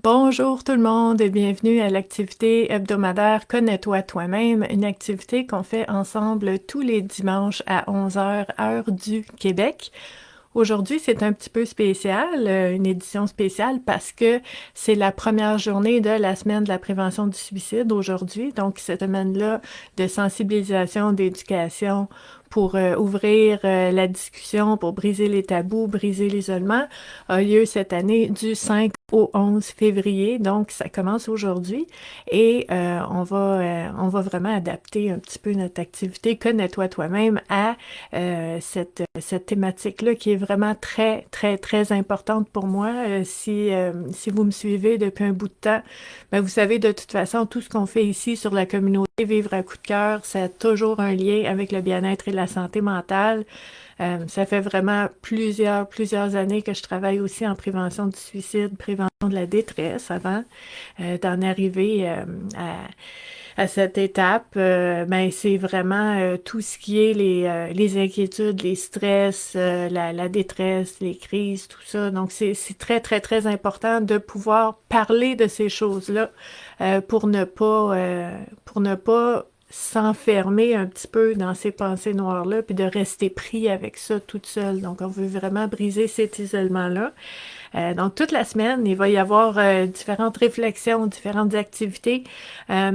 Bonjour tout le monde et bienvenue à l'activité hebdomadaire Connais-toi toi-même, une activité qu'on fait ensemble tous les dimanches à 11 heures, heure du Québec. Aujourd'hui, c'est un petit peu spécial, une édition spéciale parce que c'est la première journée de la semaine de la prévention du suicide aujourd'hui. Donc, cette semaine-là de sensibilisation, d'éducation pour ouvrir la discussion, pour briser les tabous, briser l'isolement, a lieu cette année du 5 au 11 février. Donc, ça commence aujourd'hui et on va vraiment adapter un petit peu notre activité Connais-toi toi-même à cette thématique-là qui est vraiment très, très, très importante pour moi. Si vous me suivez depuis un bout de temps, ben vous savez de toute façon, tout ce qu'on fait ici sur la communauté Vivre à coup de cœur, ça a toujours un lien avec le bien-être et la santé mentale. Ça fait vraiment plusieurs années que je travaille aussi en prévention du suicide, prévention de la détresse avant d'en arriver à cette étape. Ben, c'est vraiment tout ce qui est les inquiétudes, les stress, la détresse, les crises, tout ça. Donc, c'est très, très, très important de pouvoir parler de ces choses-là pour ne pas s'enfermer un petit peu dans ces pensées noires-là, puis de rester pris avec ça toute seule. Donc, on veut vraiment briser cet isolement-là. Donc, toute la semaine, il va y avoir différentes réflexions, différentes activités.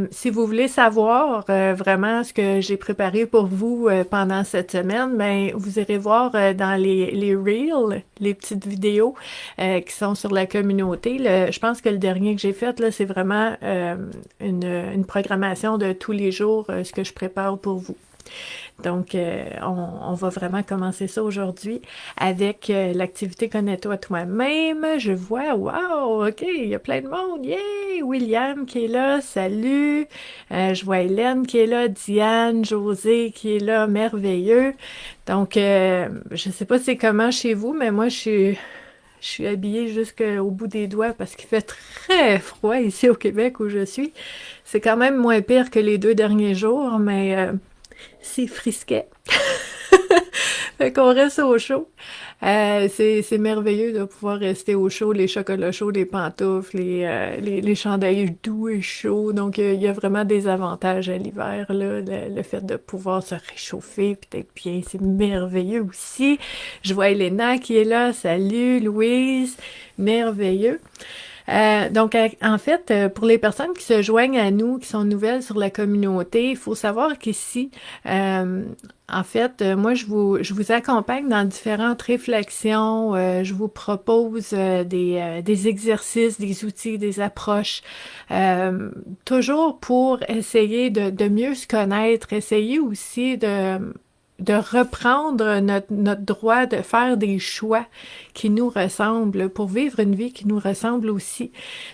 Si vous voulez savoir vraiment ce que j'ai préparé pour vous pendant cette semaine, ben, vous irez voir dans les Reels, les petites vidéos qui sont sur la communauté. Je pense que le dernier que j'ai fait, là, c'est vraiment une programmation de tous les jours, ce que je prépare pour vous. Donc, on va vraiment commencer ça aujourd'hui avec l'activité Connais-toi toi-même. Je vois, wow, OK, il y a plein de monde. Yay! William qui est là, salut. Je vois Hélène qui est là, Diane, José qui est là, merveilleux. Donc, je sais pas c'est comment chez vous, mais moi, je suis habillée jusqu'au bout des doigts parce qu'il fait très froid ici au Québec où je suis. C'est quand même moins pire que les 2 derniers jours, mais c'est frisquet. Fait qu'on reste au chaud. C'est merveilleux de pouvoir rester au chaud, les chocolats chauds, les pantoufles, les chandails doux et chauds. Donc, il y a vraiment des avantages à l'hiver, là. Le fait de pouvoir se réchauffer puis d'être bien, c'est merveilleux aussi. Je vois Elena qui est là. Salut, Louise. Merveilleux. Donc, en fait, pour les personnes qui se joignent à nous, qui sont nouvelles sur la communauté, il faut savoir qu'ici, euh, en fait, moi, je vous accompagne dans différentes réflexions. Je vous propose des exercices, des outils, des approches, toujours pour essayer de mieux se connaître, essayer aussi de reprendre notre droit de faire des choix qui nous ressemblent pour vivre une vie qui nous ressemble aussi.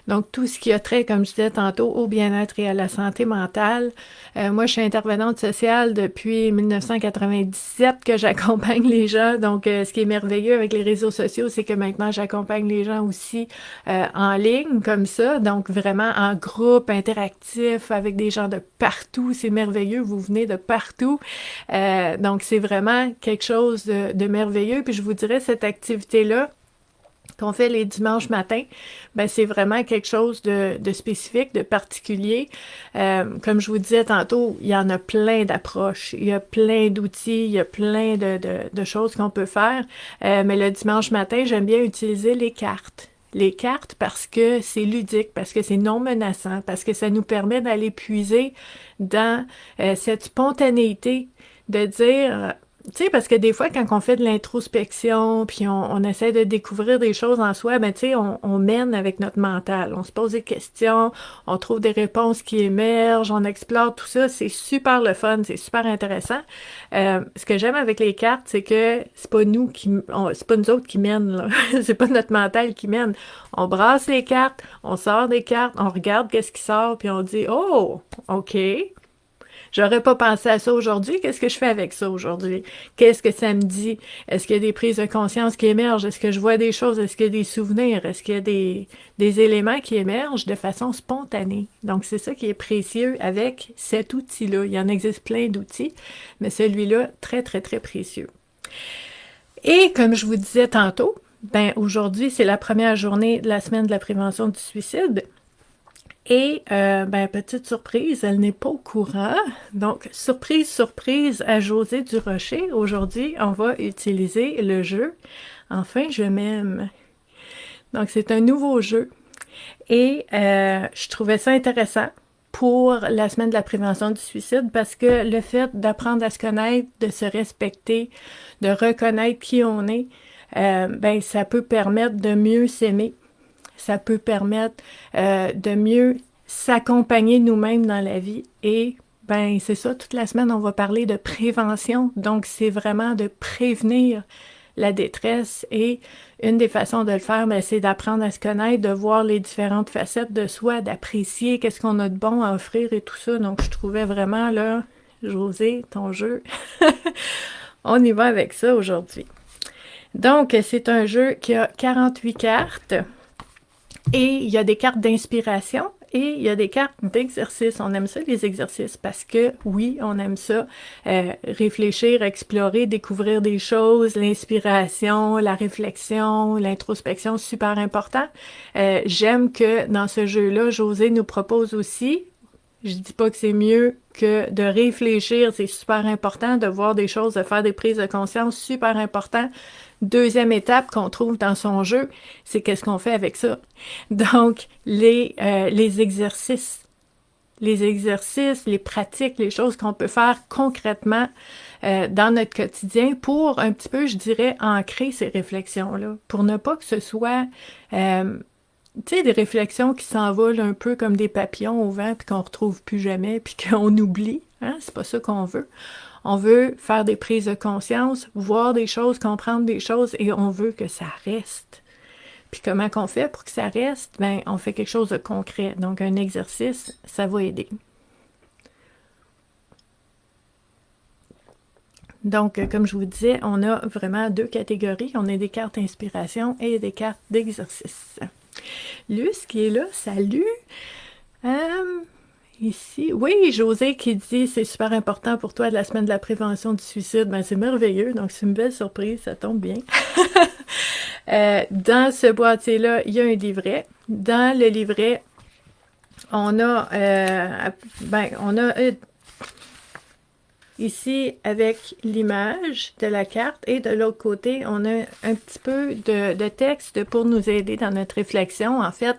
Donc, tout ce qui a trait, comme je disais tantôt, au bien-être et à la santé mentale. Moi, je suis intervenante sociale depuis 1997 que j'accompagne les gens. Donc, ce qui est merveilleux avec les réseaux sociaux, c'est que maintenant, j'accompagne les gens aussi en ligne, comme ça. Donc, vraiment en groupe, interactif, avec des gens de partout. C'est merveilleux. Vous venez de partout. Donc, c'est vraiment quelque chose de merveilleux. Puis, je vous dirais, cette activité-là, qu'on fait les dimanches matins, ben c'est vraiment quelque chose de spécifique, de particulier. Comme je vous disais tantôt, il y en a plein d'approches, il y a plein d'outils, il y a plein de choses qu'on peut faire. Mais le dimanche matin, j'aime bien utiliser les cartes. Les cartes parce que c'est ludique, parce que c'est non menaçant, parce que ça nous permet d'aller puiser dans cette spontanéité de dire, tu sais, parce que des fois, quand on fait de l'introspection, puis on essaie de découvrir des choses en soi, ben tu sais, on mène avec notre mental. On se pose des questions, on trouve des réponses qui émergent, on explore tout ça. C'est super le fun, c'est super intéressant. Ce que j'aime avec les cartes, c'est que c'est pas nous autres qui mènent, là. C'est pas notre mental qui mène. On brasse les cartes, on sort des cartes, on regarde qu'est-ce qui sort, puis on dit, oh, OK. J'aurais pas pensé à ça aujourd'hui. Qu'est-ce que je fais avec ça aujourd'hui? Qu'est-ce que ça me dit? Est-ce qu'il y a des prises de conscience qui émergent? Est-ce que je vois des choses? Est-ce qu'il y a des souvenirs? Est-ce qu'il y a des éléments qui émergent de façon spontanée? Donc, c'est ça qui est précieux avec cet outil-là. Il y en existe plein d'outils, mais celui-là, très, très, très précieux. Et comme je vous disais tantôt, ben aujourd'hui, c'est la première journée de la semaine de la prévention du suicide. Et, ben, petite surprise, elle n'est pas au courant. Donc, surprise, surprise à Josée Durocher. Aujourd'hui, on va utiliser le jeu Enfin, je m'aime. Donc, c'est un nouveau jeu. Et je trouvais ça intéressant pour la semaine de la prévention du suicide parce que le fait d'apprendre à se connaître, de se respecter, de reconnaître qui on est, ben, ça peut permettre de mieux s'aimer. Ça peut permettre de mieux s'accompagner nous-mêmes dans la vie. Et ben c'est ça, toute la semaine, on va parler de prévention. Donc, c'est vraiment de prévenir la détresse. Et une des façons de le faire, ben, c'est d'apprendre à se connaître, de voir les différentes facettes de soi, d'apprécier qu'est-ce qu'on a de bon à offrir et tout ça. Donc, je trouvais vraiment, là, Josée, ton jeu, on y va avec ça aujourd'hui. Donc, c'est un jeu qui a 48 cartes. Et il y a des cartes d'inspiration et il y a des cartes d'exercice. On aime ça, les exercices, parce que oui, on aime ça, réfléchir, explorer, découvrir des choses, l'inspiration, la réflexion, l'introspection, super important. J'aime que dans ce jeu-là, Josée nous propose aussi, je dis pas que c'est mieux que de réfléchir, c'est super important, de voir des choses, de faire des prises de conscience, super important. Deuxième étape qu'on trouve dans son jeu, c'est qu'est-ce qu'on fait avec ça. Donc, les exercices, les pratiques, les choses qu'on peut faire concrètement dans notre quotidien pour un petit peu, je dirais, ancrer ces réflexions-là, pour ne pas que ce soit, tu sais, des réflexions qui s'envolent un peu comme des papillons au vent, puis qu'on retrouve plus jamais, puis qu'on oublie. Hein? C'est pas ça qu'on veut. On veut faire des prises de conscience, voir des choses, comprendre des choses, et on veut que ça reste. Puis comment qu'on fait pour que ça reste? Ben, on fait quelque chose de concret. Donc, un exercice, ça va aider. Donc, comme je vous disais, on a vraiment deux catégories. On a des cartes d'inspiration et des cartes d'exercice. Luce qui est là, salut! Ici, oui, José qui dit c'est super important pour toi de la semaine de la prévention du suicide. Ben, c'est merveilleux, donc c'est une belle surprise, ça tombe bien. Dans ce boîtier-là, il y a un livret. Dans le livret, on a, ici avec l'image de la carte et de l'autre côté, on a un petit peu de texte pour nous aider dans notre réflexion. En fait,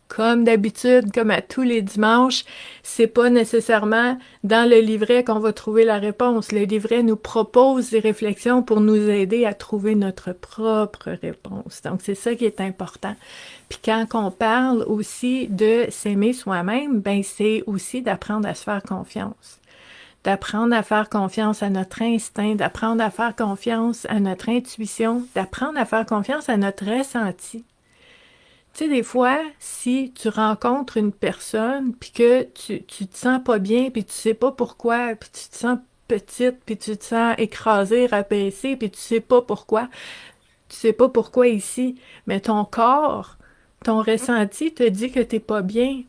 comme d'habitude, comme à tous les dimanches, c'est pas nécessairement dans le livret qu'on va trouver la réponse. Le livret nous propose des réflexions pour nous aider à trouver notre propre réponse. Donc, c'est ça qui est important. Puis quand on parle aussi de s'aimer soi-même, ben c'est aussi d'apprendre à se faire confiance. D'apprendre à faire confiance à notre instinct, d'apprendre à faire confiance à notre intuition, d'apprendre à faire confiance à notre ressenti. Tu sais, des fois, si tu rencontres une personne, puis que tu te sens pas bien, puis tu sais pas pourquoi, puis tu te sens petite, puis tu te sens écrasée, rabaissée, puis tu sais pas pourquoi ici, mais ton corps, ton ressenti te dit que t'es pas bien.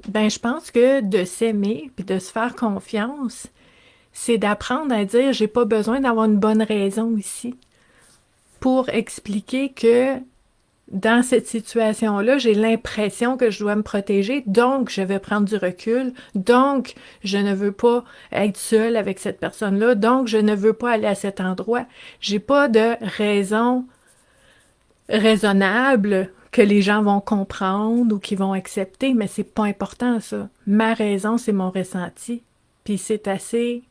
Ben, je pense que de s'aimer, puis de se faire confiance, c'est d'apprendre à dire, j'ai pas besoin d'avoir une bonne raison ici pour expliquer que dans cette situation-là, j'ai l'impression que je dois me protéger, donc je vais prendre du recul, donc je ne veux pas être seule avec cette personne-là, donc je ne veux pas aller à cet endroit. J'ai pas de raison raisonnable que les gens vont comprendre ou qui vont accepter, mais c'est pas important ça. Ma raison, c'est mon ressenti, puis c'est assez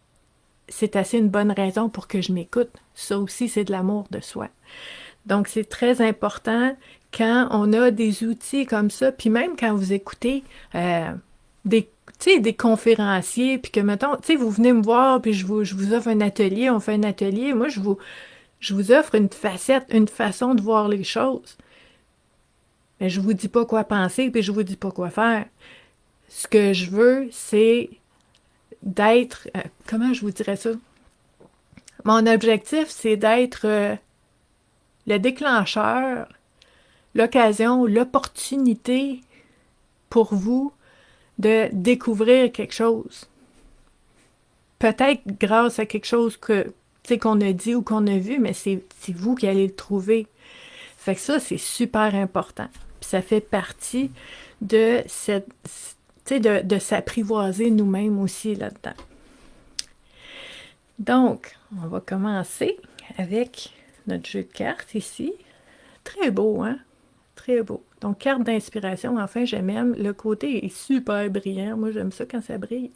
une bonne raison pour que je m'écoute. Ça aussi, c'est de l'amour de soi. Donc, c'est très important quand on a des outils comme ça, puis même quand vous écoutez des conférenciers, puis que, mettons, tu sais, vous venez me voir, puis je vous offre un atelier, on fait un atelier, moi, je vous offre une facette, une façon de voir les choses. Mais je vous dis pas quoi penser, puis je vous dis pas quoi faire. Ce que je veux, c'est d'être, comment je vous dirais ça? Mon objectif, c'est d'être le déclencheur, l'occasion, l'opportunité pour vous de découvrir quelque chose. Peut-être grâce à quelque chose qu'on a dit ou qu'on a vu, mais c'est vous qui allez le trouver. Fait que ça, c'est super important. Puis ça fait partie de cette, tu sais, de s'apprivoiser nous-mêmes aussi là-dedans. Donc, on va commencer avec notre jeu de cartes ici. Très beau, hein? Très beau. Donc, carte d'inspiration, enfin, j'aime. Le côté est super brillant. Moi, j'aime ça quand ça brille.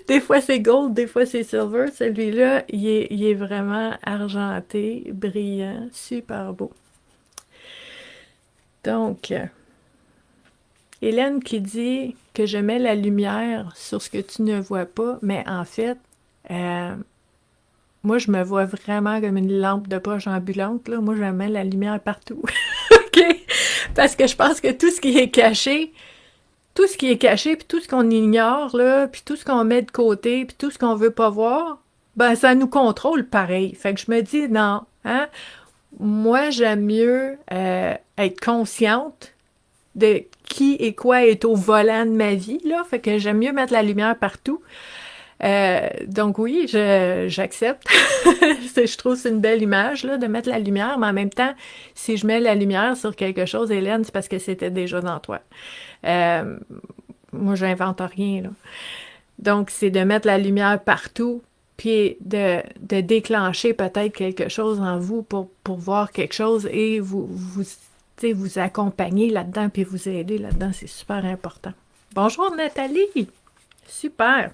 Des fois, c'est gold, des fois, c'est silver. Celui-là, il est vraiment argenté, brillant, super beau. Donc, Hélène qui dit que je mets la lumière sur ce que tu ne vois pas, mais en fait, moi, je me vois vraiment comme une lampe de poche ambulante, là. Moi, je mets la lumière partout. OK? Parce que je pense que tout ce qui est caché, puis tout ce qu'on ignore, là, puis tout ce qu'on met de côté, puis tout ce qu'on veut pas voir, ben, ça nous contrôle pareil. Fait que je me dis, non, hein? Moi, j'aime mieux être consciente de qui et quoi est au volant de ma vie, là. Fait que j'aime mieux mettre la lumière partout. Donc oui, j'accepte. Je trouve que c'est une belle image, là, de mettre la lumière, mais en même temps, si je mets la lumière sur quelque chose, Hélène, c'est parce que c'était déjà dans toi. Moi, j'invente rien, là. Donc, c'est de mettre la lumière partout, puis de déclencher peut-être quelque chose en vous pour voir quelque chose et vous accompagner là-dedans, puis vous aider là-dedans. C'est super important. Bonjour, Nathalie! Super!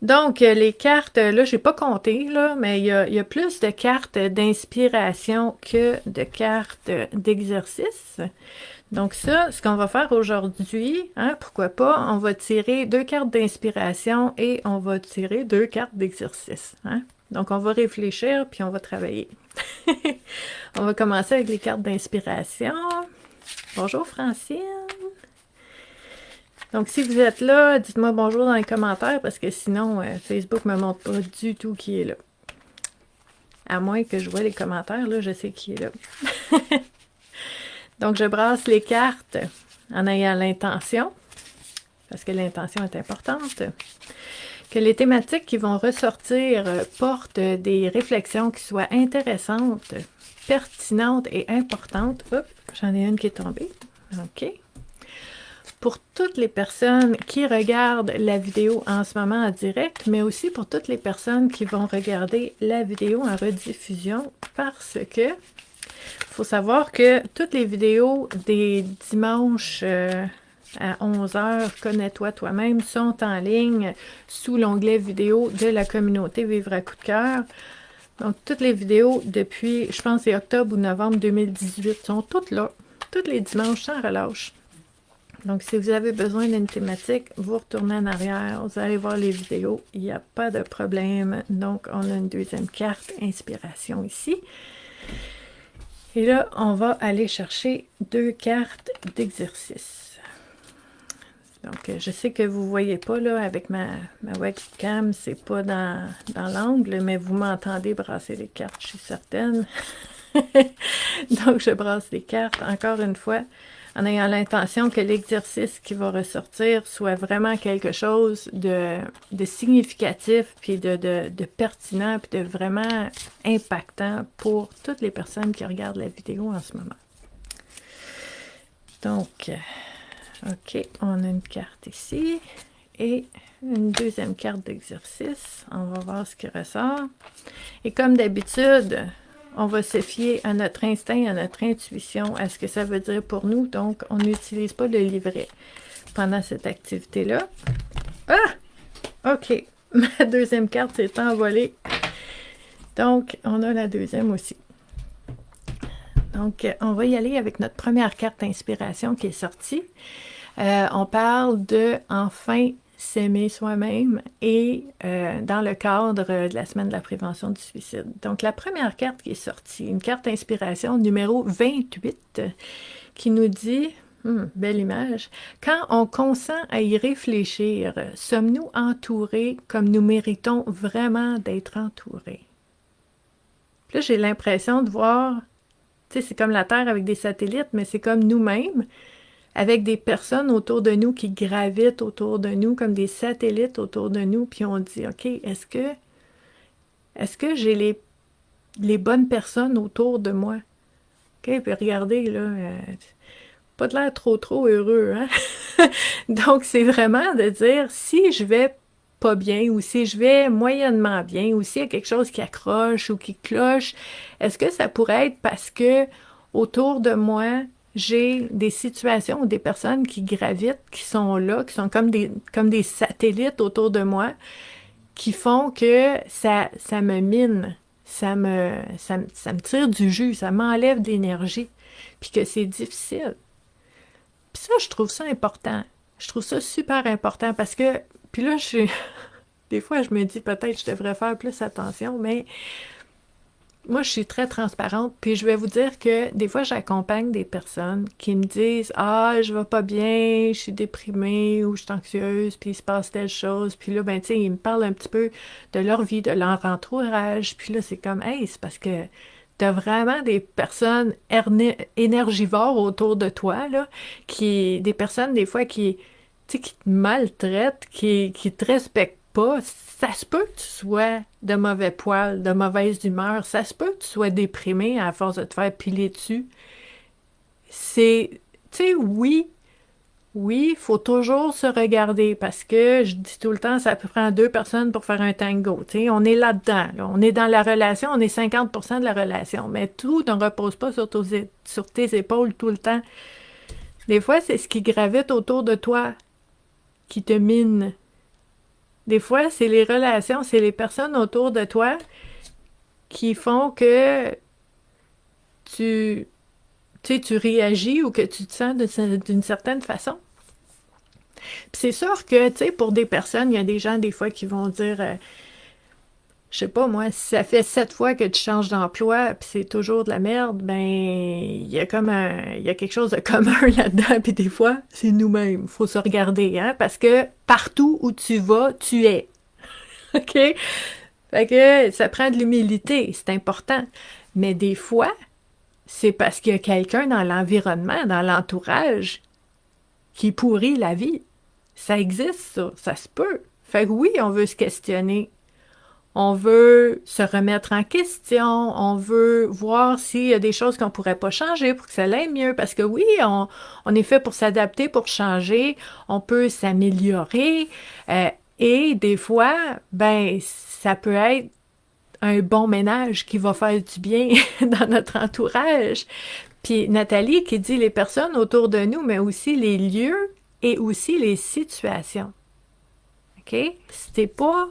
Donc, les cartes, là, j'ai pas compté, là, mais il y a plus de cartes d'inspiration que de cartes d'exercice. Donc ça, ce qu'on va faire aujourd'hui, hein, pourquoi pas, on va tirer 2 cartes d'inspiration et on va tirer 2 cartes d'exercice. Hein? Donc, on va réfléchir, puis on va travailler. On va commencer avec les cartes d'inspiration. Bonjour, Francine! Donc, si vous êtes là, dites-moi bonjour dans les commentaires parce que sinon, Facebook ne me montre pas du tout qui est là. À moins que je vois les commentaires, là, je sais qui est là. Donc, je brasse les cartes en ayant l'intention, parce que l'intention est importante, que les thématiques qui vont ressortir portent des réflexions qui soient intéressantes, pertinentes et importantes. Oups, j'en ai une qui est tombée. OK. Pour toutes les personnes qui regardent la vidéo en ce moment en direct, mais aussi pour toutes les personnes qui vont regarder la vidéo en rediffusion, parce que il faut savoir que toutes les vidéos des dimanches à 11h, Connais-toi toi-même, sont en ligne sous l'onglet vidéo de la communauté Vivre à coup de cœur. Donc, toutes les vidéos depuis, je pense, c'est octobre ou novembre 2018, sont toutes là, tous les dimanches sans relâche. Donc, si vous avez besoin d'une thématique, vous retournez en arrière, vous allez voir les vidéos, il n'y a pas de problème. Donc, on a une deuxième carte, inspiration ici. Et là, on va aller chercher 2 cartes d'exercice. Donc, je sais que vous ne voyez pas là avec ma webcam, c'est pas dans l'angle, mais vous m'entendez brasser les cartes, je suis certaine. Donc, je brasse les cartes, encore une fois, en ayant l'intention que l'exercice qui va ressortir soit vraiment quelque chose de significatif, puis de pertinent, puis de vraiment impactant pour toutes les personnes qui regardent la vidéo en ce moment. Donc, OK, on a une carte ici et une deuxième carte d'exercice. On va voir ce qui ressort. Et comme d'habitude, on va se fier à notre instinct, à notre intuition, à ce que ça veut dire pour nous. Donc, on n'utilise pas le livret pendant cette activité-là. Ah! OK. Ma deuxième carte s'est envolée. Donc, on a la deuxième aussi. Donc, on va y aller avec notre première carte d'inspiration qui est sortie. On parle de « Enfin s'aimer soi-même » et dans le cadre de la semaine de la prévention du suicide. Donc, la première carte qui est sortie, une carte d'inspiration numéro 28 qui nous dit, belle image, « Quand on consent à y réfléchir, sommes-nous entourés comme nous méritons vraiment d'être entourés? » Là, j'ai l'impression de voir, tu sais, c'est comme la Terre avec des satellites, mais c'est comme nous-mêmes, avec des personnes autour de nous qui gravitent autour de nous, comme des satellites autour de nous, puis on dit, OK, est-ce que j'ai les bonnes personnes autour de moi? OK? Puis regardez, là, pas de l'air trop heureux, hein? Donc, c'est vraiment de dire, si je vais pas bien, ou si je vais moyennement bien, ou s'il y a quelque chose qui accroche ou qui cloche, est-ce que ça pourrait être parce que autour de moi, j'ai des situations ou des personnes qui gravitent, qui sont là, qui sont comme des satellites autour de moi, qui font que ça me mine, ça me tire du jus, ça m'enlève de l'énergie, puis que c'est difficile. Puis ça, je trouve ça important. Je trouve ça super important parce que, puis là, des fois, je me dis peut-être que je devrais faire plus attention, mais moi, je suis très transparente, puis je vais vous dire que des fois, j'accompagne des personnes qui me disent: «Ah, je vais pas bien, je suis déprimée ou je suis anxieuse, puis il se passe telle chose.» Puis là, ben, tu sais, ils me parlent un petit peu de leur vie, de leur entourage. Puis là, c'est comme: «Hey, c'est parce que t'as vraiment des personnes énergivores autour de toi, là, des personnes, des fois, tu sais, qui te maltraitent, qui te respectent pas. Ça se peut que tu sois de mauvais poil, de mauvaise humeur. Ça se peut que tu sois déprimé à force de te faire piler dessus. C'est, tu sais, oui, faut toujours se regarder parce que je dis tout le temps, ça peut prendre deux personnes pour faire un tango. Tu sais, on est là-dedans, là. On est dans la relation, on est 50% de la relation. Mais tout ne repose pas sur tes épaules tout le temps. Des fois, c'est ce qui gravite autour de toi qui te mine. Des fois, c'est les relations, c'est les personnes autour de toi qui font que tu, tu sais, tu réagis ou que tu te sens d'une certaine façon. Puis c'est sûr que, tu sais, pour des personnes, il y a des gens, des fois, qui vont dire, je sais pas, moi, si ça fait 7 fois que tu changes d'emploi, puis c'est toujours de la merde, ben, il y a quelque chose de commun là-dedans, puis des fois, c'est nous-mêmes. Faut se regarder, hein, parce que partout où tu vas, tu es. OK? Fait que ça prend de l'humilité, c'est important. Mais des fois, c'est parce qu'il y a quelqu'un dans l'environnement, dans l'entourage, qui pourrit la vie. Ça existe, ça se peut. Fait que oui, on veut se questionner. On veut se remettre en question, on veut voir s'il y a des choses qu'on pourrait pas changer pour que ça aille mieux. Parce que oui, on est fait pour s'adapter, pour changer, on peut s'améliorer. Et des fois, ben, ça peut être un bon ménage qui va faire du bien dans notre entourage. Puis Nathalie qui dit les personnes autour de nous, mais aussi les lieux et aussi les situations. OK? Si t'es pas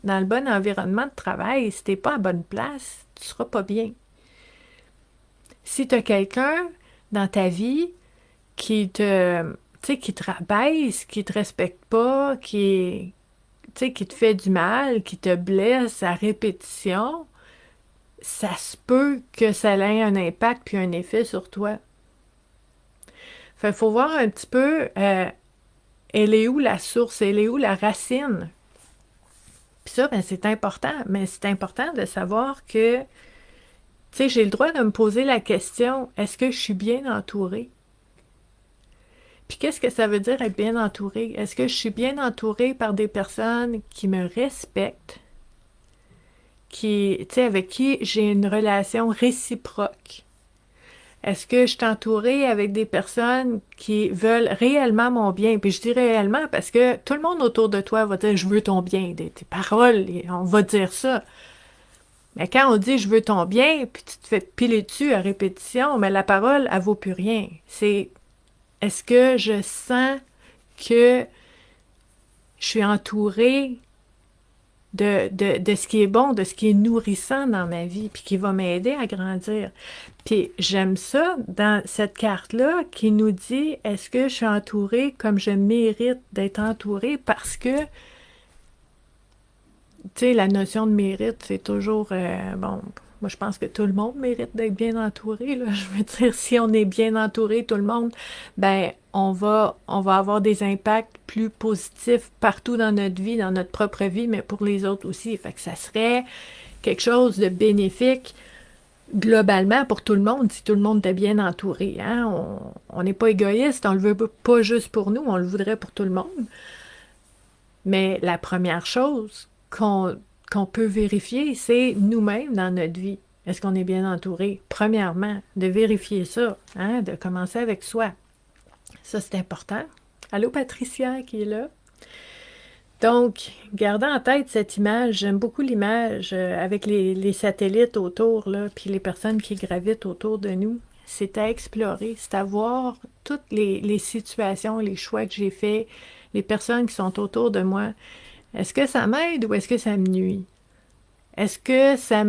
dans le bon environnement de travail, si t'es pas à bonne place, tu seras pas bien. Si t'as quelqu'un dans ta vie qui te, tu sais, qui te rabaisse, qui te respecte pas, qui te fait du mal, qui te blesse à répétition, ça se peut que ça ait un impact puis un effet sur toi. Fait faut voir un petit peu, elle est où la source, elle est où la racine. Puis ça, ben, c'est important, mais c'est important de savoir que, tu sais, j'ai le droit de me poser la question, est-ce que je suis bien entourée? Puis qu'est-ce que ça veut dire être bien entourée? Est-ce que je suis bien entourée par des personnes qui me respectent, tu sais, avec qui j'ai une relation réciproque? Est-ce que je suis entourée avec des personnes qui veulent réellement mon bien? Puis je dis réellement parce que tout le monde autour de toi va dire « je veux ton bien », tes paroles, on va dire ça. Mais quand on dit « je veux ton bien », puis tu te fais piler dessus à répétition, mais la parole, elle vaut plus rien. C'est est-ce que je sens que je suis entourée de ce qui est bon, de ce qui est nourrissant dans ma vie, puis qui va m'aider à grandir. Puis j'aime ça dans cette carte-là qui nous dit, est-ce que je suis entourée comme je mérite d'être entourée? Parce que, tu sais, la notion de mérite, c'est toujours, bon, moi je pense que tout le monde mérite d'être bien entouré, là. Je veux dire, si on est bien entouré, tout le monde, ben, on va avoir des impacts plus positifs partout dans notre vie, dans notre propre vie, mais pour les autres aussi. Fait que ça serait quelque chose de bénéfique globalement pour tout le monde, si tout le monde était bien entouré. Hein? On n'est pas égoïste, on le veut pas juste pour nous, on le voudrait pour tout le monde. Mais la première chose qu'on peut vérifier, c'est nous-mêmes dans notre vie. Est-ce qu'on est bien entouré? Premièrement, de vérifier ça, hein, de commencer avec soi. Ça, c'est important. Allô, Patricia, qui est là. Donc, gardant en tête cette image, j'aime beaucoup l'image avec les satellites autour, là, puis les personnes qui gravitent autour de nous. C'est à explorer, c'est à voir toutes les situations, les choix que j'ai faits, les personnes qui sont autour de moi. Est-ce que ça m'aide ou est-ce que ça me nuit? Est-ce que ça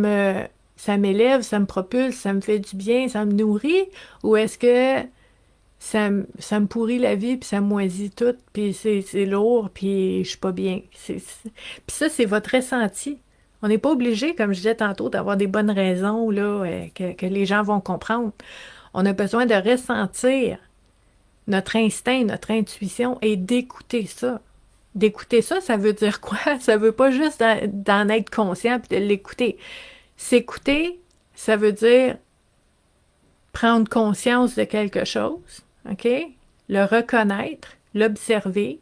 m'élève, ça me propulse, ça me fait du bien, ça me nourrit? Ou est-ce que ça me pourrit la vie, puis ça me moisit tout, puis c'est lourd, puis je suis pas bien. Puis ça, c'est votre ressenti. On n'est pas obligé, comme je disais tantôt, d'avoir des bonnes raisons là, que les gens vont comprendre. On a besoin de ressentir notre instinct, notre intuition et d'écouter ça. D'écouter ça, ça veut dire quoi? Ça veut pas juste d'en être conscient puis de l'écouter. S'écouter, ça veut dire prendre conscience de quelque chose, OK? Le reconnaître, l'observer,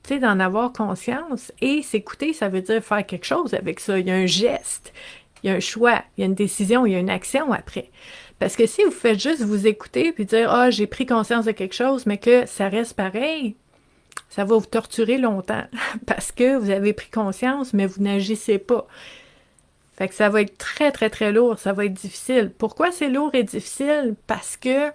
tu sais, d'en avoir conscience. Et s'écouter, ça veut dire faire quelque chose avec ça. Il y a un geste, il y a un choix, il y a une décision, il y a une action après. Parce que si vous faites juste vous écouter puis dire « Ah, j'ai pris conscience de quelque chose », mais que ça reste pareil, ça va vous torturer longtemps parce que vous avez pris conscience, mais vous n'agissez pas. Fait que ça va être très, très, très lourd, ça va être difficile. Pourquoi c'est lourd et difficile? Parce que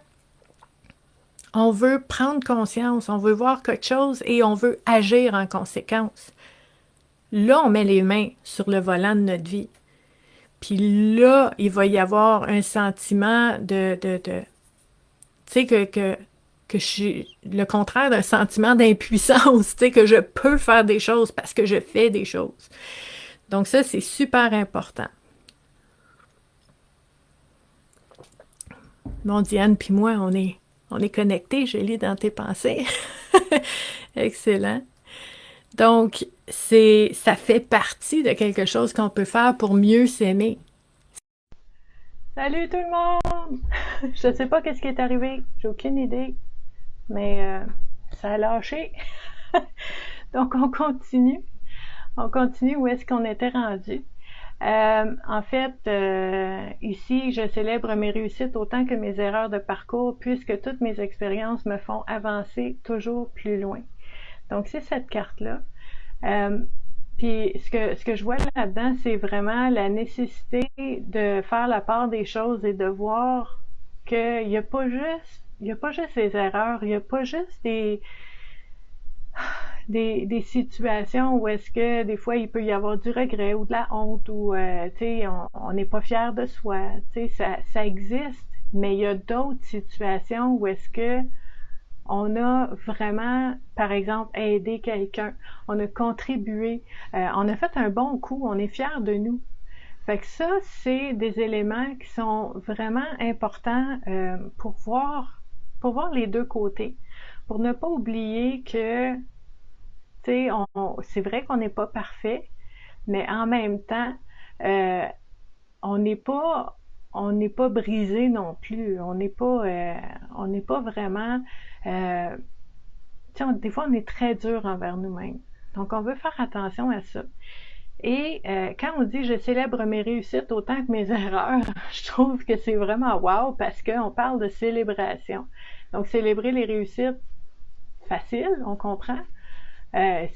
on veut prendre conscience, on veut voir quelque chose et on veut agir en conséquence. Là, on met les mains sur le volant de notre vie. Puis là, il va y avoir un sentiment tu sais, que je suis le contraire d'un sentiment d'impuissance, tu sais, que je peux faire des choses parce que je fais des choses. Donc ça, c'est super important. Bon, Diane puis moi, on est connectés, je lis dans tes pensées. Excellent. Donc, ça fait partie de quelque chose qu'on peut faire pour mieux s'aimer. Salut tout le monde! Je sais pas qu'est-ce qui est arrivé, j'ai aucune idée, mais ça a lâché. Donc, on continue. On continue où est-ce qu'on était rendu. En fait, ici, je célèbre mes réussites autant que mes erreurs de parcours, puisque toutes mes expériences me font avancer toujours plus loin. Donc, c'est cette carte-là. Puis, ce que je vois là-dedans, c'est vraiment la nécessité de faire la part des choses et de voir qu'il n'y a pas juste, des erreurs, il n'y a pas juste des situations où est-ce que des fois il peut y avoir du regret ou de la honte ou tu sais on n'est pas fier de soi, tu sais ça existe, mais il y a d'autres situations où est-ce que on a vraiment, par exemple, aidé quelqu'un, on a contribué, on a fait un bon coup, on est fier de nous. Fait que ça, c'est des éléments qui sont vraiment importants pour voir les deux côtés, pour ne pas oublier que c'est vrai qu'on n'est pas parfait, mais en même temps, euh, on n'est pas brisé non plus. On n'est pas vraiment. Euh, des fois, on est très dur envers nous-mêmes. Donc, on veut faire attention à ça. Et quand on dit je célèbre mes réussites autant que mes erreurs, je trouve que c'est vraiment wow parce qu'on parle de célébration. Donc, célébrer les réussites, facile, on comprend.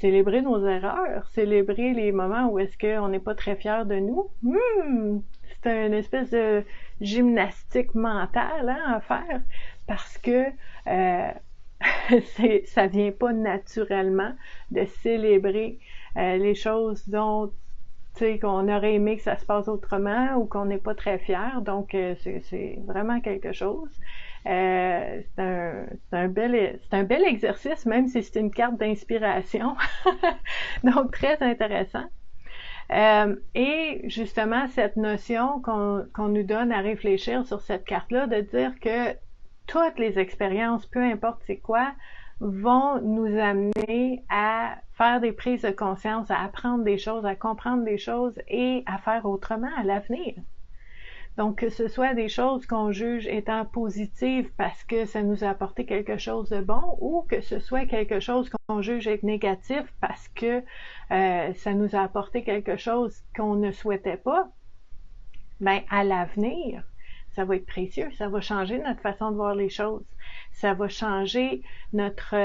Célébrer nos erreurs, célébrer les moments où est-ce qu'on n'est pas très fier de nous, c'est une espèce de gymnastique mentale à faire parce que ça vient pas naturellement de célébrer les choses dont qu'on aurait aimé que ça se passe autrement ou qu'on n'est pas très fier. Donc, c'est vraiment quelque chose. C'est un bel exercice, même si c'est une carte d'inspiration. Donc, très intéressant. Et justement, cette notion qu'on nous donne à réfléchir sur cette carte-là, de dire que toutes les expériences, peu importe c'est quoi, vont nous amener à faire des prises de conscience, à apprendre des choses, à comprendre des choses et à faire autrement à l'avenir. Donc, que ce soit des choses qu'on juge étant positives parce que ça nous a apporté quelque chose de bon ou que ce soit quelque chose qu'on juge être négatif parce que ça nous a apporté quelque chose qu'on ne souhaitait pas, ben à l'avenir, ça va être précieux, ça va changer notre façon de voir les choses, ça va changer notre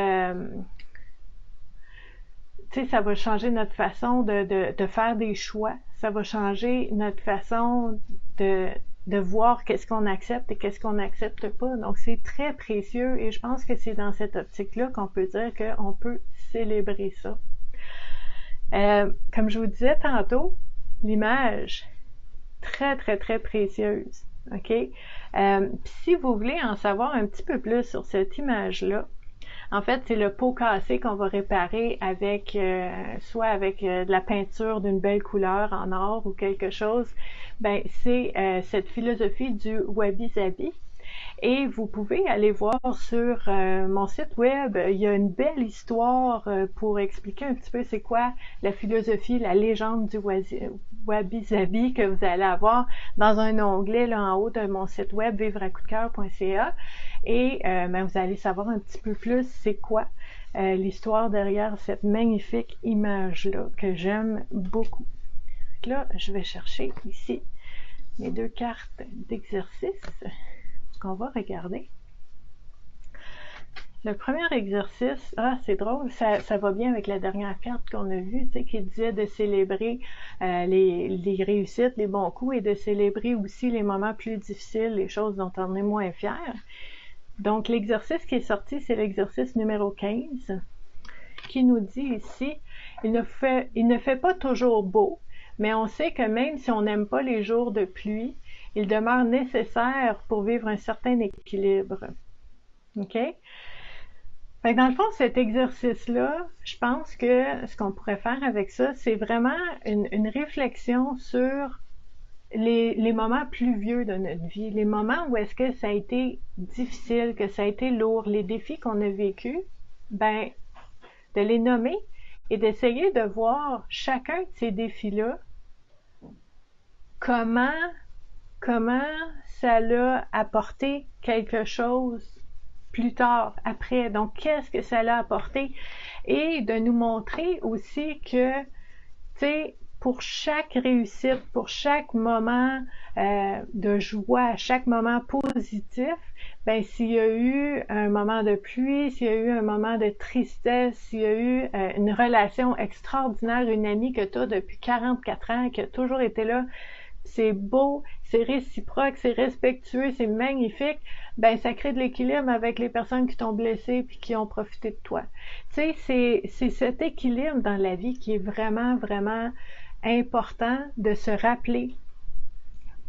ça va changer notre façon de faire des choix, ça va changer notre façon de voir qu'est-ce qu'on accepte et qu'est-ce qu'on n'accepte pas. Donc, c'est très précieux et je pense que c'est dans cette optique-là qu'on peut dire qu'on peut célébrer ça. Comme je vous disais tantôt, l'image, très, très, très précieuse. OK? Si vous voulez en savoir un petit peu plus sur cette image-là, en fait, c'est le pot cassé qu'on va réparer avec soit avec de la peinture d'une belle couleur en or ou quelque chose. Ben, c'est cette philosophie du wabi-sabi. Et vous pouvez aller voir sur mon site web, il y a une belle histoire pour expliquer un petit peu c'est quoi la philosophie, la légende du wabi-sabi que vous allez avoir dans un onglet là en haut de mon site web vivreacoupdecoeur.ca et ben, vous allez savoir un petit peu plus c'est quoi l'histoire derrière cette magnifique image-là que j'aime beaucoup. Donc là, je vais chercher ici mes 2 cartes d'exercice qu'on va regarder. Le premier exercice, c'est drôle, ça va bien avec la dernière carte qu'on a vue, qui disait de célébrer les réussites, les bons coups et de célébrer aussi les moments plus difficiles, les choses dont on est moins fier. Donc, l'exercice qui est sorti, c'est l'exercice numéro 15, qui nous dit ici, il ne fait pas toujours beau, mais on sait que même si on n'aime pas les jours de pluie, il demeure nécessaire pour vivre un certain équilibre. OK? Fait que dans le fond, cet exercice-là, je pense que ce qu'on pourrait faire avec ça, c'est vraiment une réflexion sur les moments pluvieux de notre vie, les moments où est-ce que ça a été difficile, que ça a été lourd, les défis qu'on a vécus, ben, de les nommer et d'essayer de voir chacun de ces défis-là, comment ça l'a apporté quelque chose plus tard, après. Donc, qu'est-ce que ça l'a apporté? Et de nous montrer aussi que, tu sais, pour chaque réussite, pour chaque moment de joie, chaque moment positif, ben s'il y a eu un moment de pluie, s'il y a eu un moment de tristesse, s'il y a eu une relation extraordinaire, une amie que tu as depuis 44 ans, qui a toujours été là, c'est beau, c'est réciproque, c'est respectueux, c'est magnifique, ben ça crée de l'équilibre avec les personnes qui t'ont blessé puis qui ont profité de toi. Tu sais, c'est cet équilibre dans la vie qui est vraiment, vraiment important de se rappeler.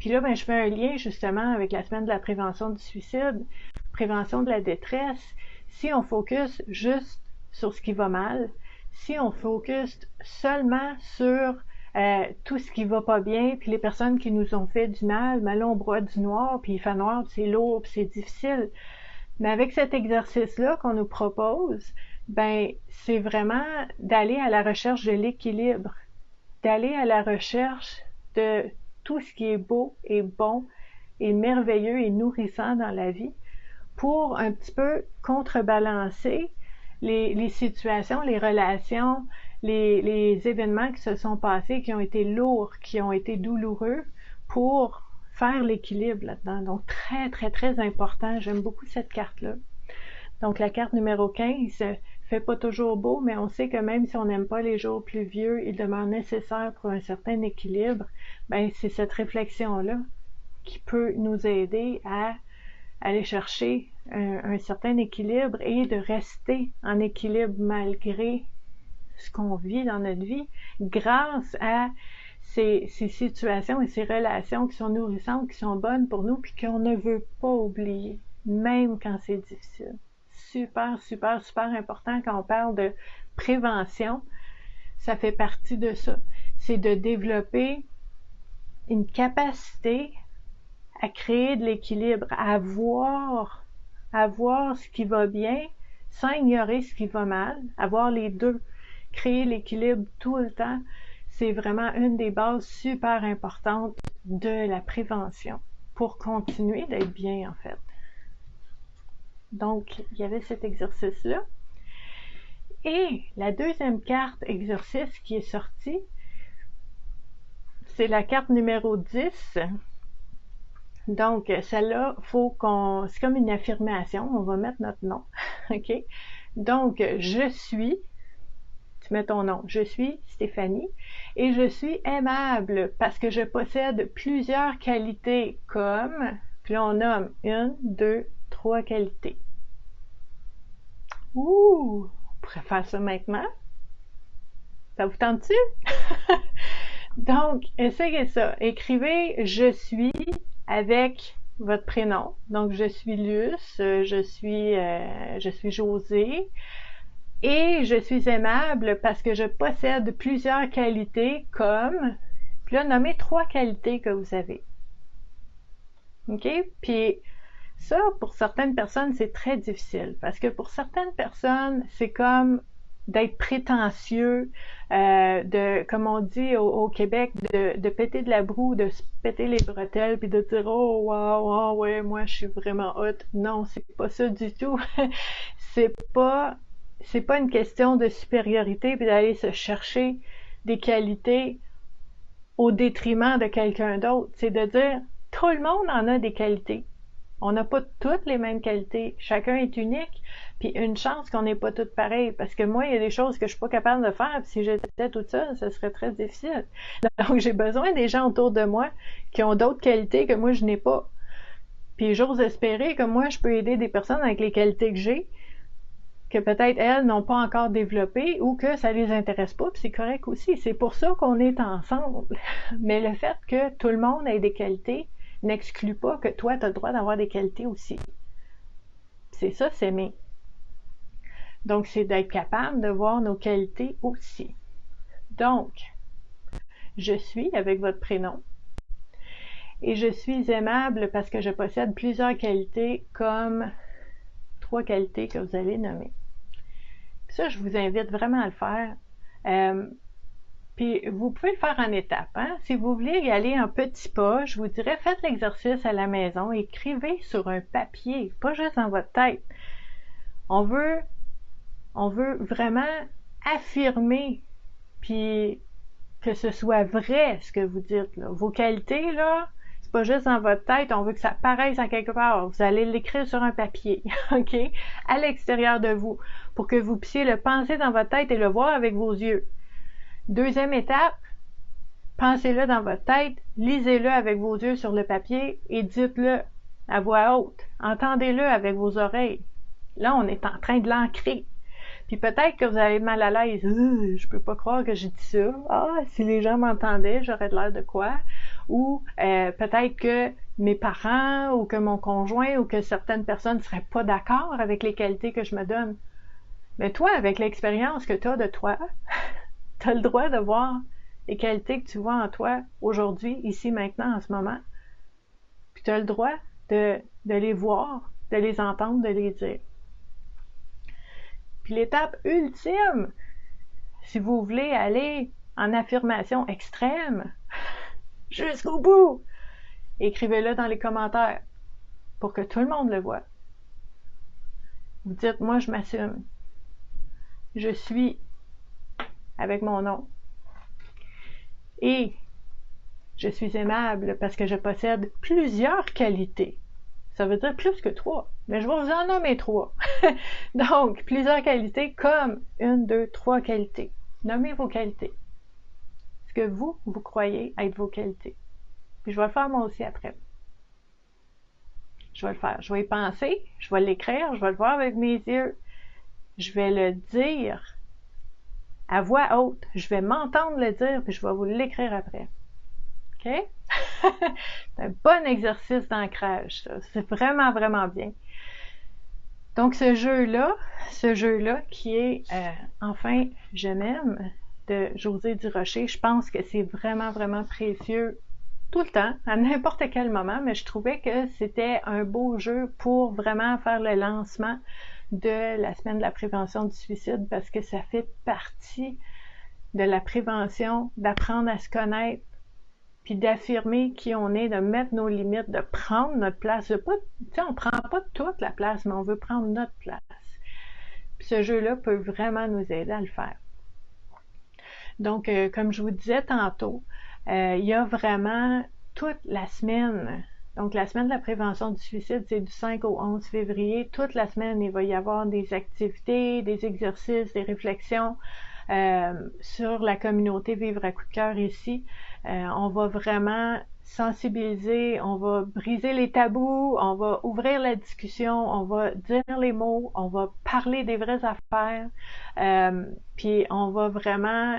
Puis là, ben, je fais un lien justement avec la semaine de la prévention du suicide, prévention de la détresse. Si on focus juste sur ce qui va mal, si on focus seulement sur tout ce qui va pas bien, puis les personnes qui nous ont fait du mal, ben là on broie du noir, puis il fait noir, puis c'est lourd, puis c'est difficile. Mais avec cet exercice-là qu'on nous propose, ben c'est vraiment d'aller à la recherche de l'équilibre, d'aller à la recherche de tout ce qui est beau et bon et merveilleux et nourrissant dans la vie pour un petit peu contrebalancer les situations, les relations, les événements qui se sont passés, qui ont été lourds, qui ont été douloureux, pour faire l'équilibre là-dedans. Donc, très, très, très important. J'aime beaucoup cette carte-là. Donc, la carte numéro 15 fait pas toujours beau, mais on sait que même si on n'aime pas les jours pluvieux, il demeure nécessaire pour un certain équilibre. Ben, c'est cette réflexion-là qui peut nous aider à aller chercher un certain équilibre et de rester en équilibre malgré ce qu'on vit dans notre vie grâce à ces situations et ces relations qui sont nourrissantes, qui sont bonnes pour nous puis qu'on ne veut pas oublier, même quand c'est difficile. Super, super, super important quand on parle de prévention. Ça fait partie de ça. C'est de développer une capacité à créer de l'équilibre, à voir ce qui va bien sans ignorer ce qui va mal, à voir les deux, créer l'équilibre tout le temps, c'est vraiment une des bases super importantes de la prévention pour continuer d'être bien en fait. Donc, il y avait cet exercice-là. Et la deuxième carte exercice qui est sortie, c'est la carte numéro 10 Donc, celle-là, c'est comme une affirmation, on va mettre notre nom, OK? Donc, je suis, tu mets ton nom, je suis Stéphanie, et je suis aimable parce que je possède plusieurs qualités comme, puis là on nomme 1, 2, 3 qualités. Ouh! On pourrait faire ça maintenant. Ça vous tente-tu? Donc, essayez ça. Écrivez je suis avec votre prénom. Donc, je suis Luce, je suis Josée et je suis aimable parce que je possède plusieurs qualités comme, puis là, nommez 3 qualités que vous avez. OK? Puis, ça, pour certaines personnes, c'est très difficile parce que pour certaines personnes, c'est comme d'être prétentieux, comme on dit au Québec, de péter de la broue, de se péter les bretelles, puis de dire oh wow, oh, ouais, moi je suis vraiment hot. Non, c'est pas ça du tout. c'est pas une question de supériorité puis d'aller se chercher des qualités au détriment de quelqu'un d'autre. C'est de dire tout le monde en a des qualités. On n'a pas toutes les mêmes qualités. Chacun est unique. Puis une chance qu'on n'est pas toutes pareilles. Parce que moi, il y a des choses que je suis pas capable de faire. Puis si j'étais toute seule, ce serait très difficile. Donc, j'ai besoin des gens autour de moi qui ont d'autres qualités que moi, je n'ai pas. Puis j'ose espérer que moi, je peux aider des personnes avec les qualités que j'ai, que peut-être elles n'ont pas encore développées ou que ça les intéresse pas. Puis c'est correct aussi. C'est pour ça qu'on est ensemble. Mais le fait que tout le monde ait des qualités n'exclut pas que toi, tu as le droit d'avoir des qualités aussi. C'est ça, s'aimer. Donc, c'est d'être capable de voir nos qualités aussi. Donc, je suis avec votre prénom. Et je suis aimable parce que je possède plusieurs qualités comme 3 qualités que vous allez nommer. Puis ça, je vous invite vraiment à le faire. Puis vous pouvez le faire en étapes. Hein? Si vous voulez y aller en petits pas, je vous dirais, faites l'exercice à la maison, écrivez sur un papier, pas juste dans votre tête. On veut vraiment affirmer, puis que ce soit vrai ce que vous dites. Là. Vos qualités, là, c'est pas juste dans votre tête, on veut que ça paraisse en quelque part. Vous allez l'écrire sur un papier, OK? À l'extérieur de vous, pour que vous puissiez le penser dans votre tête et le voir avec vos yeux. Deuxième étape, pensez-le dans votre tête, lisez-le avec vos yeux sur le papier et dites-le à voix haute. Entendez-le avec vos oreilles. Là, on est en train de l'ancrer. Puis peut-être que vous avez mal à l'aise. Je peux pas croire que j'ai dit ça. Ah, si les gens m'entendaient, j'aurais de l'air de quoi? Ou peut-être que mes parents ou que mon conjoint ou que certaines personnes seraient pas d'accord avec les qualités que je me donne. Mais toi, avec l'expérience que tu as de toi, tu as le droit de voir les qualités que tu vois en toi aujourd'hui, ici, maintenant, en ce moment. Puis tu as le droit de les voir, de les entendre, de les dire. Puis l'étape ultime, si vous voulez aller en affirmation extrême, jusqu'au bout, écrivez-le dans les commentaires pour que tout le monde le voit. Vous dites, moi je m'assume. Je suis avec mon nom. Et je suis aimable parce que je possède plusieurs qualités. Ça veut dire plus que 3. Mais je vais vous en nommer 3. Donc, plusieurs qualités comme 1, 2, 3 qualités. Nommez vos qualités. Ce que vous croyez être vos qualités. Puis je vais le faire moi aussi après. Je vais le faire. Je vais y penser, je vais l'écrire, je vais le voir avec mes yeux. Je vais le dire à voix haute. Je vais m'entendre le dire, puis je vais vous l'écrire après. OK? C'est un bon exercice d'ancrage, ça. C'est vraiment, vraiment bien. Donc, ce jeu-là qui est Enfin, je m'aime de Josée Durocher, je pense que c'est vraiment, vraiment précieux tout le temps, à n'importe quel moment, mais je trouvais que c'était un beau jeu pour vraiment faire le lancement de la semaine de la prévention du suicide parce que ça fait partie de la prévention, d'apprendre à se connaître, puis d'affirmer qui on est, de mettre nos limites, de prendre notre place. On prend pas toute la place, mais on veut prendre notre place. Puis ce jeu-là peut vraiment nous aider à le faire. Donc, comme je vous disais tantôt, il y a vraiment toute la semaine, Donc, la semaine de la prévention du suicide, c'est du 5 au 11 février. Toute la semaine, il va y avoir des activités, des exercices, des réflexions sur la communauté Vivre à coup de cœur ici. On va vraiment sensibiliser, on va briser les tabous, on va ouvrir la discussion, on va dire les mots, on va parler des vraies affaires, puis on va vraiment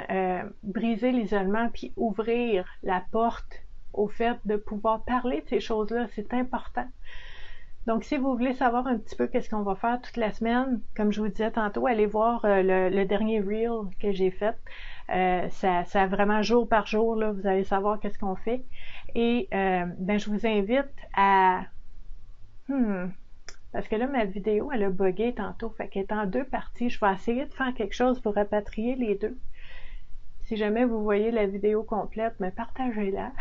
briser l'isolement puis ouvrir la porte au fait de pouvoir parler de ces choses-là. C'est important. Donc, si vous voulez savoir un petit peu qu'est-ce qu'on va faire toute la semaine, comme je vous disais tantôt, allez voir le dernier reel que j'ai fait. Ça vraiment jour par jour, là, vous allez savoir qu'est-ce qu'on fait. Et ben, je vous invite à... parce que là, ma vidéo, elle a bugué tantôt, fait qu'elle est en 2 parties. Je vais essayer de faire quelque chose pour rapatrier les deux. Si jamais vous voyez la vidéo complète, mais partagez-la.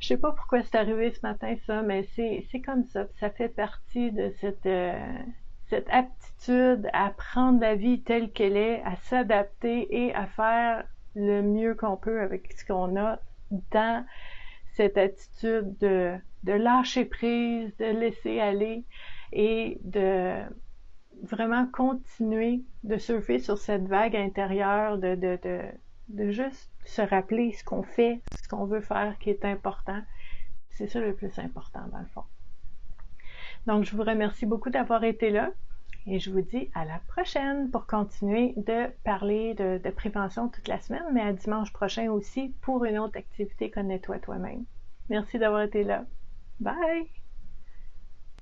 Je sais pas pourquoi c'est arrivé ce matin, ça, mais c'est comme ça. Ça fait partie de cette aptitude à prendre la vie telle qu'elle est, à s'adapter et à faire le mieux qu'on peut avec ce qu'on a dans cette attitude de lâcher prise, de laisser aller et de vraiment continuer de surfer sur cette vague intérieure, de juste se rappeler ce qu'on fait, ce qu'on veut faire qui est important. C'est ça le plus important dans le fond. Donc, je vous remercie beaucoup d'avoir été là et je vous dis à la prochaine pour continuer de parler de prévention toute la semaine, mais à dimanche prochain aussi pour une autre activité Connais-toi toi-même. Merci d'avoir été là. Bye!